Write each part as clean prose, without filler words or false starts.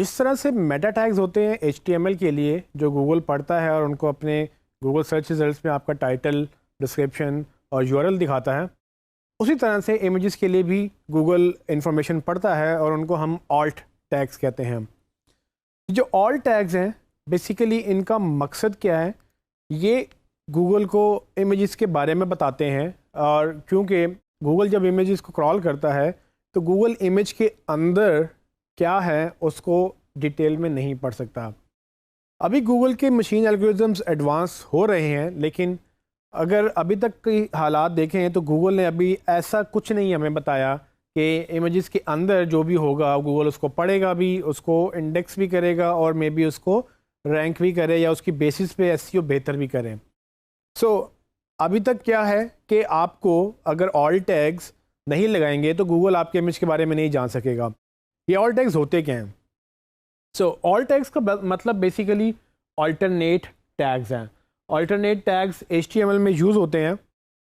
जिस तरह से मेटा टैग्स होते हैं HTML के लिए जो गूगल पढ़ता है और उनको अपने गूगल सर्च रिजल्ट्स में आपका टाइटल, डिस्क्रिप्शन और यूआरएल दिखाता है, उसी तरह से इमेजेस के लिए भी गूगल इंफॉर्मेशन पढ़ता है और उनको हम ऑल्ट टैग्स कहते हैं। जो ऑल्ट टैग्स हैं बेसिकली इनका मकसद क्या है, ये गूगल को इमेजेस के बारे में बताते हैं। और क्योंकि गूगल जब इमेजेस को क्रॉल करता है तो गूगल इमेज के अंदर क्या है उसको डिटेल में नहीं पढ़ सकता। अभी गूगल के मशीन एल्गोरिथम्स एडवांस हो रहे हैं, लेकिन अगर अभी तक के हालात देखें तो गूगल ने अभी ऐसा कुछ नहीं हमें बताया कि इमेजेस के अंदर जो भी होगा गूगल उसको पढ़ेगा भी, उसको इंडेक्स भी करेगा और मे बी उसको रैंक भी करे या उसकी बेसिस पे एसईओ बेहतर भी करें। सो अभी तक क्या है कि आपको अगर ऑल टैग्स नहीं लगाएंगे तो गूगल आपके इमेज के बारे में नहीं जान सकेगा। ये ऑल टैग्स होते क्या हैं? ऑल टैग्स का मतलब बेसिकली ऑल्टरनेट टैग्स हैं। ऑल्टरनेट टैग्स HTML में यूज़ होते हैं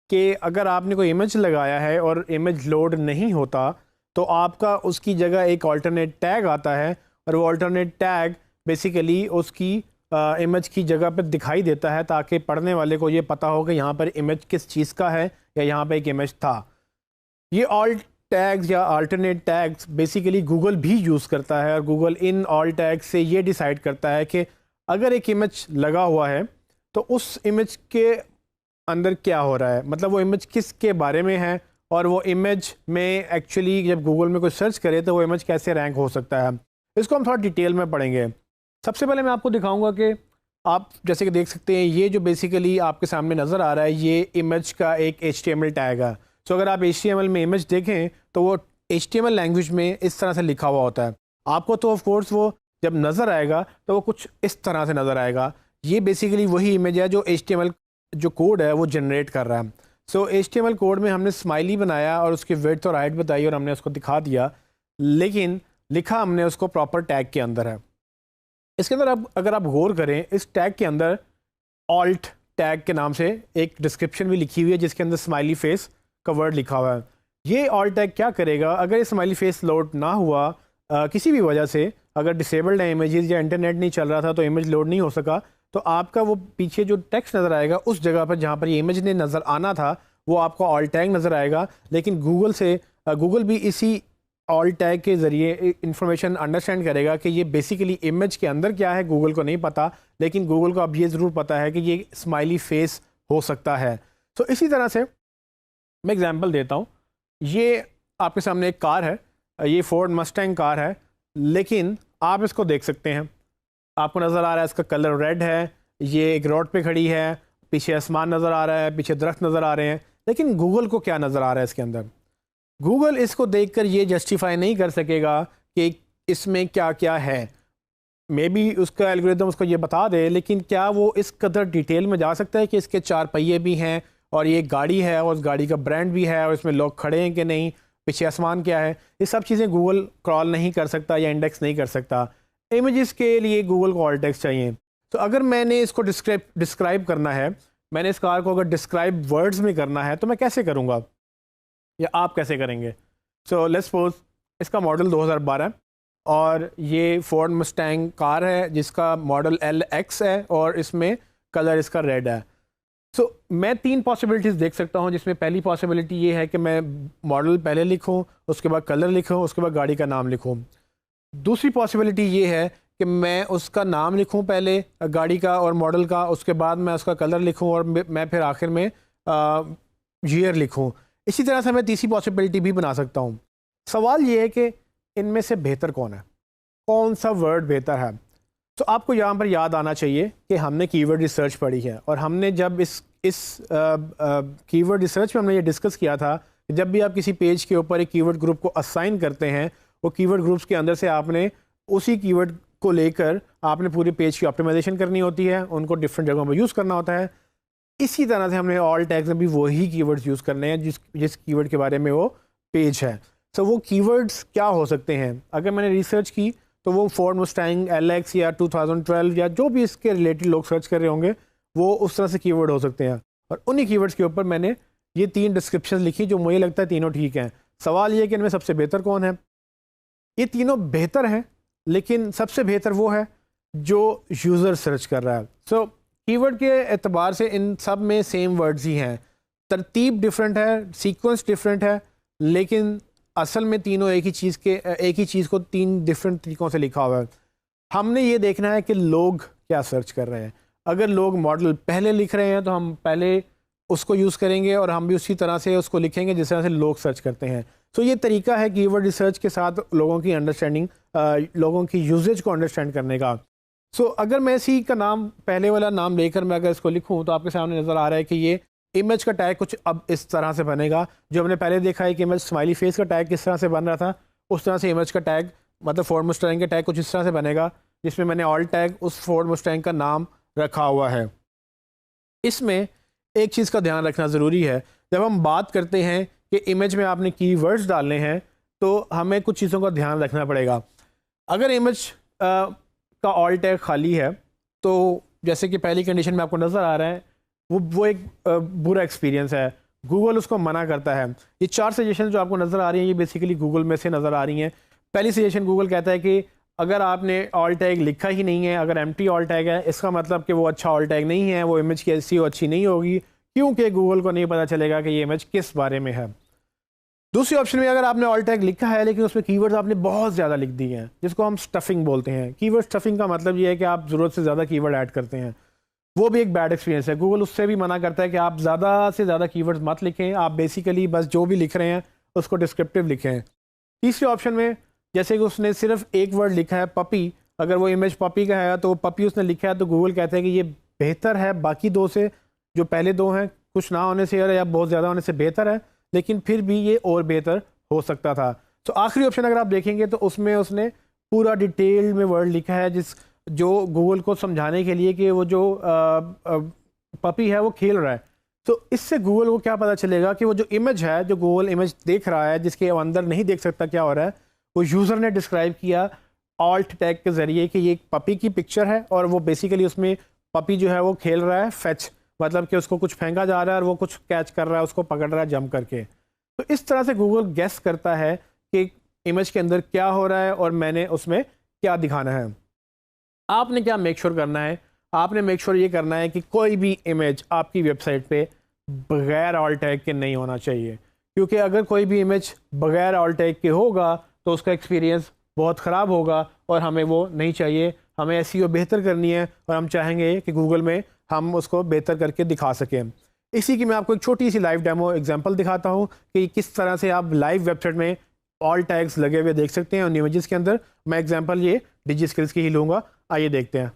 कि अगर आपने कोई इमेज लगाया है और इमेज लोड नहीं होता तो आपका उसकी जगह एक ऑल्टरनेट टैग आता है और वो ऑल्टरनेट टैग बेसिकली उसकी इमेज की जगह पर दिखाई देता है ताकि पढ़ने वाले को ये पता हो कि यहाँ पर इमेज किस चीज़ का है या यहाँ पर एक इमेज था। ये ऑल टैग्स या अल्टरनेट टैग्स बेसिकली गूगल भी यूज़ करता है और गूगल इन ऑल टैग्स से ये डिसाइड करता है कि अगर एक इमेज लगा हुआ है तो उस इमेज के अंदर क्या हो रहा है, मतलब वो इमेज किस के बारे में है और वो इमेज में एक्चुअली जब गूगल में कोई सर्च करे तो वो इमेज कैसे रैंक हो सकता है। इसको हम थोड़ा डिटेल में पढ़ेंगे। सबसे पहले मैं आपको दिखाऊंगा कि आप जैसे कि देख सकते हैं ये जो बेसिकली आपके सामने नज़र आ रहा है ये इमेज का एक HTML टैग है। अगर आप HTML में इमेज देखें तो वो HTML लैंग्वेज में इस तरह से लिखा हुआ होता है। आपको तो ऑफ कोर्स वो जब नज़र आएगा तो वो कुछ इस तरह से नज़र आएगा। ये बेसिकली वही इमेज है जो HTML जो कोड है वो जनरेट कर रहा है। HTML कोड में हमने स्माइली बनाया और उसकी विड्थ और हाइट बताई और हमने उसको दिखा दिया, लेकिन लिखा हमने उसको प्रॉपर टैग के अंदर है। इसके अंदर अब अगर आप गौर करें इस टैग के अंदर ऑल्ट टैग के नाम से एक डिस्क्रिप्शन भी लिखी हुई है जिसके अंदर स्माइली फेस का वर्ड लिखा हुआ है। ये ऑल टैग क्या करेगा, अगर ये स्माइली फेस लोड ना हुआ किसी भी वजह से, अगर डिसेबल्ड है इमेजेस या इंटरनेट नहीं चल रहा था तो इमेज लोड नहीं हो सका, तो आपका वो पीछे जो टेक्स्ट नज़र आएगा उस जगह पर जहाँ पर ये इमेज ने नज़र आना था वो आपको ऑल टैग नज़र आएगा। लेकिन गूगल भी इसी ऑल टैग के ज़रिए इंफॉर्मेशन अंडरस्टैंड करेगा कि ये बेसिकली इमेज के अंदर क्या है गूगल को नहीं पता, लेकिन गूगल को अब ये ज़रूर पता है कि ये स्माइली फेस हो सकता है। इसी तरह से मैं एग्जांपल देता हूँ। ये आपके सामने एक कार है, ये फोर्ड मस्टैंग कार है, लेकिन आप इसको देख सकते हैं, आपको नज़र आ रहा है इसका कलर रेड है, ये एक रोड पे खड़ी है, पीछे आसमान नज़र आ रहा है, पीछे दरख्त नज़र आ रहे हैं। लेकिन गूगल को क्या नज़र आ रहा है इसके अंदर? गूगल इसको देखकर ये जस्टिफाई नहीं कर सकेगा कि इसमें क्या क्या है। मे बी उसका एल्गोरिथम उसको ये बता दे, लेकिन क्या वो इस कदर डिटेल में जा सकता है कि इसके 4 पहिए भी हैं और ये गाड़ी है और उस गाड़ी का ब्रांड भी है और इसमें लोग खड़े हैं कि नहीं, पीछे आसमान क्या है, ये सब चीज़ें गूगल क्रॉल नहीं कर सकता या इंडेक्स नहीं कर सकता। इमेजेस के लिए गूगल को ऑल टेक्स्ट चाहिए। अगर मैंने इसको डिस्क्राइब करना है, मैंने इस कार को अगर डिस्क्राइब वर्ड्स में करना है तो मैं कैसे करूँगा या आप कैसे करेंगे? लेट्स सपोज इसका मॉडल 2012 और ये फोर्ड मस्टैंग कार है जिसका मॉडल LX है और इसमें कलर इसका रेड है। मैं 3 पॉसिबिलिटीज़ देख सकता हूँ, जिसमें पहली पॉसिबिलिटी ये है कि मैं मॉडल पहले लिखूँ, उसके बाद कलर लिखूँ, उसके बाद गाड़ी का नाम लिखूँ। दूसरी पॉसिबिलिटी ये है कि मैं उसका नाम लिखूँ पहले गाड़ी का और मॉडल का, उसके बाद मैं उसका कलर लिखूँ और मैं फिर आखिर में ईयर लिखूँ। इसी तरह से मैं तीसरी पॉसिबिलिटी भी बना सकता हूँ। सवाल ये है कि इनमें से बेहतर कौन है, कौन सा वर्ड बेहतर है? आपको यहाँ पर याद आना चाहिए कि हमने कीवर्ड रिसर्च पढ़ी है और हमने जब इस कीवर्ड रिसर्च में हमने ये डिस्कस किया था कि जब भी आप किसी पेज के ऊपर एक कीवर्ड ग्रुप को असाइन करते हैं, वो कीवर्ड ग्रुप्स के अंदर से आपने उसी कीवर्ड को लेकर आपने पूरे पेज की ऑप्टिमाइजेशन करनी होती है, उनको डिफरेंट जगहों पर यूज़ करना होता है। इसी तरह से हमने ऑल टैग्स में भी वही कीवर्ड्स यूज़ करने हैं जिस कीवर्ड के बारे में वो पेज है। वो कीवर्ड्स क्या हो सकते हैं? अगर मैंने रिसर्च की तो वो फोर्ड मस्टैंग LX या 2012 या जो भी इसके रिलेटेड लोग सर्च कर रहे होंगे वो उस तरह से कीवर्ड हो सकते हैं। और उन्हीं कीवर्ड्स के ऊपर मैंने ये 3 डिस्क्रिप्शन लिखी जो मुझे लगता है तीनों ठीक हैं। सवाल ये है कि इनमें सबसे बेहतर कौन है? ये तीनों बेहतर हैं, लेकिन सबसे बेहतर वो है जो यूज़र सर्च कर रहा है। सो कीवर्ड के एतबार से इन सब में सेम वर्ड्स ही हैं, तरतीब डिफरेंट है, सीक्वेंस डिफरेंट है, लेकिन असल में तीनों एक ही चीज़ को तीन डिफरेंट तरीक़ों से लिखा हुआ है। हमने ये देखना है कि लोग क्या सर्च कर रहे हैं। अगर लोग मॉडल पहले लिख रहे हैं तो हम पहले उसको यूज़ करेंगे और हम भी उसी तरह से उसको लिखेंगे जिस तरह से लोग सर्च करते हैं। तो ये तरीका है कीवर्ड रिसर्च के साथ लोगों की अंडरस्टैंडिंग, लोगों की यूजेज को अंडरस्टैंड करने का। अगर मैं इसी का नाम, पहले वाला नाम लेकर मैं अगर इसको लिखूँ तो आपके सामने नज़र आ रहा है कि ये इमेज का टैग कुछ अब इस तरह से बनेगा। जो हमने पहले देखा है कि इमेज स्माइली फेस का टैग किस तरह से बन रहा था, उस तरह से इमेज का टैग, मतलब फोर्ड मुस्टैंग का टैग कुछ इस तरह से बनेगा, जिसमें मैंने ऑल टैग उस फोर्ड मुस्टैंग का नाम रखा हुआ है। इसमें एक चीज़ का ध्यान रखना ज़रूरी है, जब हम बात करते हैं कि इमेज में आपने कीवर्ड्स डालने हैं तो हमें कुछ चीज़ों का ध्यान रखना पड़ेगा। अगर इमेज का ऑल टैग खाली है तो जैसे कि पहली कंडीशन में आपको नज़र आ रहा है, वो एक बुरा एक्सपीरियंस है, गूगल उसको मना करता है। ये 4 सजेशन जो आपको नज़र आ रही हैं ये बेसिकली गूगल में से नज़र आ रही हैं। पहली सजेशन गूगल कहता है कि अगर आपने ऑल टैग लिखा ही नहीं है, अगर एम्प्टी ऑल टैग है, इसका मतलब कि वो अच्छा ऑल टैग नहीं है, वो इमेज की एसईओ अच्छी नहीं होगी, क्योंकि गूगल को नहीं पता चलेगा कि ये इमेज किस बारे में है। दूसरी ऑप्शन में अगर आपने ऑल टैग लिखा है लेकिन उसमें कीवर्ड्स आपने बहुत ज़्यादा लिख दिए हैं, जिसको हम स्टफिंग बोलते हैं। कीवर्ड स्टफिंग का मतलब ये है कि आप ज़रूरत से ज़्यादा कीवर्ड ऐड करते हैं, वो भी एक बैड एक्सपीरियंस है। गूगल उससे भी मना करता है कि आप ज़्यादा से ज़्यादा कीवर्ड्स मत लिखें, आप बेसिकली बस जो भी लिख रहे हैं उसको डिस्क्रिप्टिव लिखें। तीसरी ऑप्शन में जैसे कि उसने सिर्फ एक वर्ड लिखा है पपी, अगर वो इमेज पपी का है तो पपी उसने लिखा है तो गूगल कहता है कि ये बेहतर है बाकी दो से, जो पहले दो हैं कुछ ना होने से या बहुत ज़्यादा होने से बेहतर है, लेकिन फिर भी ये और बेहतर हो सकता था। तो आखिरी ऑप्शन अगर आप देखेंगे तो उसमें उसने पूरा डिटेल में वर्ड लिखा है जो गूगल को समझाने के लिए कि वो जो पपी है वो खेल रहा है। तो इससे गूगल को क्या पता चलेगा कि वो जो इमेज है, जो गूगल इमेज देख रहा है, जिसके अंदर नहीं देख सकता क्या हो रहा है, वो यूज़र ने डिस्क्राइब किया ऑल्ट टैग के ज़रिए कि ये एक पपी की पिक्चर है और वो बेसिकली उसमें पपी जो है वो खेल रहा है फेच, मतलब कि उसको कुछ फेंका जा रहा है और वो कुछ कैच कर रहा है, उसको पकड़ रहा है जंप करके। तो इस तरह से गूगल गेस करता है कि इमेज के अंदर क्या हो रहा है और मैंने उसमें क्या दिखाना है। आपने क्या मेक श्योर करना है, आपने मेक श्योर ये करना है कि कोई भी इमेज आपकी वेबसाइट पे बगैर ऑल टैग के नहीं होना चाहिए, क्योंकि अगर कोई भी इमेज बगैर ऑल टैग के होगा तो उसका एक्सपीरियंस बहुत ख़राब होगा और हमें वो नहीं चाहिए। हमें एसईओ बेहतर करनी है और हम चाहेंगे कि गूगल में हम उसको बेहतर करके दिखा सकें। इसी की मैं आपको एक छोटी सी लाइव डेमो एग्जांपल दिखाता हूँ कि किस तरह से आप लाइव वेबसाइट में ऑल टैग्स लगे हुए देख सकते हैं उन इमेजेस के अंदर। मैं एग्जांपल ये डिजिस्किल्स की ही लूँगा, आइए देखते हैं।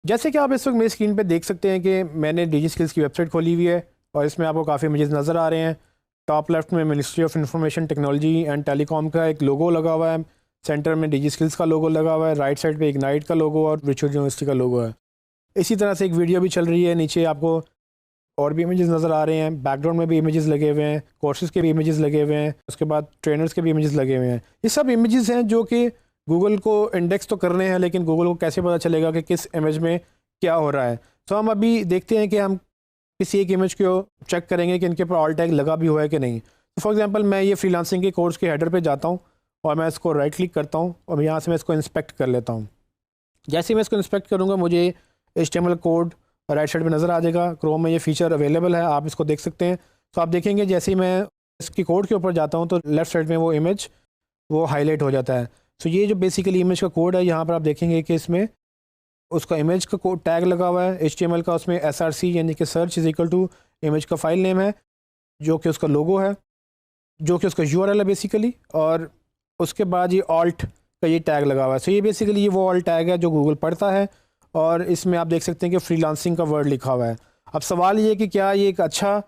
जैसे कि आप इस वक्त मेरी स्क्रीन पे देख सकते हैं कि मैंने डिजिस्किल्स की वेबसाइट खोली हुई है और इसमें आपको काफ़ी इमेजेस नज़र आ रहे हैं। टॉप लेफ्ट में ministry of information technology and telecom का एक लोगो लगा हुआ है, सेंटर में डिजिस्किल्स का लोगो लगा हुआ है, राइट साइड पे इग्नाइट का लोगो और वर्चुअल यूनिवर्सिटी का लोगो है। इसी तरह से एक वीडियो भी चल रही है, नीचे आपको और भी इमेजेस नज़र आ रहे हैं, बैकग्राउंड में भी इमेजेस लगे हुए हैं, कोर्सेज के भी इमेजेस लगे हुए हैं, उसके बाद ट्रेनर्स के भी इमेजेस लगे हुए हैं। ये सब इमेजेस हैं जो कि गूगल को इंडेक्स तो करने हैं, लेकिन गूगल को कैसे पता चलेगा कि किस इमेज में क्या हो रहा है। तो हम अभी देखते हैं कि हम किसी एक इमेज को चेक करेंगे कि इनके ऊपर ऑल टैग लगा भी हुआ है कि नहीं। तो फॉर एग्जांपल मैं ये फ्रीलांसिंग के कोर्स के हेडर पे जाता हूँ और मैं इसको राइट क्लिक करता हूँ और यहाँ से मैं इसको इंस्पेक्ट कर लेता हूँ। जैसे ही मैं इसको इंस्पेक्ट करूँगा मुझे HTML कोड राइट साइड में नज़र आ जाएगा। क्रोम में ये फीचर अवेलेबल है, आप इसको देख सकते हैं। तो आप देखेंगे जैसे ही मैं इसकी कोड के ऊपर जाता हूँ तो लेफ़्ट साइड में वो इमेज वो हाईलाइट हो जाता है। तो ये जो बेसिकली इमेज का कोड है, यहाँ पर आप देखेंगे कि इसमें उसका इमेज का कोड टैग लगा हुआ है HTML का, उसमें SRC यानी कि search is equal to image का फाइल नेम है, जो कि उसका लोगो है, जो कि उसका URL है बेसिकली, और उसके बाद ये ऑल्ट का ये टैग लगा हुआ है। सो ये बेसिकली ये वो ऑल्ट टैग है जो गूगल पढ़ता है और इसमें आप देख सकते हैं कि फ्रीलांसिंग का वर्ड लिखा हुआ है। अब सवाल ये कि क्या ये एक अच्छा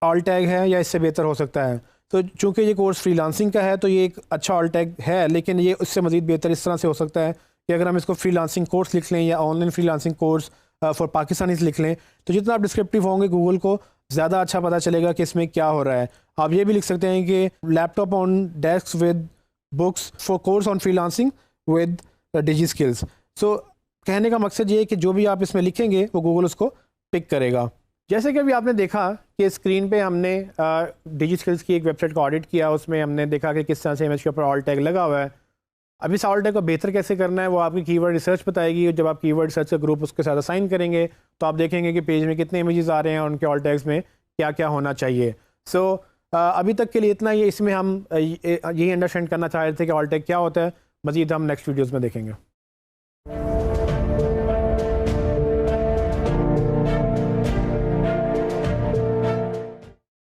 ऑल्ट टैग है या इससे बेहतर हो सकता है। तो चूँकि ये कोर्स फ्रीलांसिंग का है तो ये एक अच्छा ऑल्ट टैग है, लेकिन ये उससे मज़ीद बेहतर इस तरह से हो सकता है कि अगर हम इसको फ्रीलांसिंग कोर्स लिख लें या online freelancing course for Pakistanis लिख लें, तो जितना आप डिस्क्रिप्टिव होंगे गूगल को ज़्यादा अच्छा पता चलेगा कि इसमें क्या हो रहा है। आप ये भी लिख सकते हैं कि laptop on desk with books for course on freelancing with DigiSkills. So कहने का मकसद ये है कि जो भी आप इसमें लिखेंगे वो गूगल उसको पिक करेगा। जैसे कि अभी आपने देखा कि स्क्रीन पे हमने डिजिस्किल्स की एक वेबसाइट को ऑडिट किया, उसमें हमने देखा कि किस तरह से इमेज के ऊपर ऑल टैग लगा हुआ है। अब इस ऑल्ट टैग को बेहतर कैसे करना है वो आपकी कीवर्ड रिसर्च बताएगी। जब आप कीवर्ड रिसर्च का ग्रुप उसके साथ असाइन करेंगे तो आप देखेंगे कि पेज में कितने इमेजेस आ रहे हैं और उनके ऑल्ट टैग्स में क्या क्या होना चाहिए। सो अभी तक के लिए इतना ही। इसमें हम यही अंडरस्टैंड करना चाह रहे थे कि ऑल्ट टैग क्या होता है। मज़ीद हम नेक्स्ट वीडियोज़ में देखेंगे।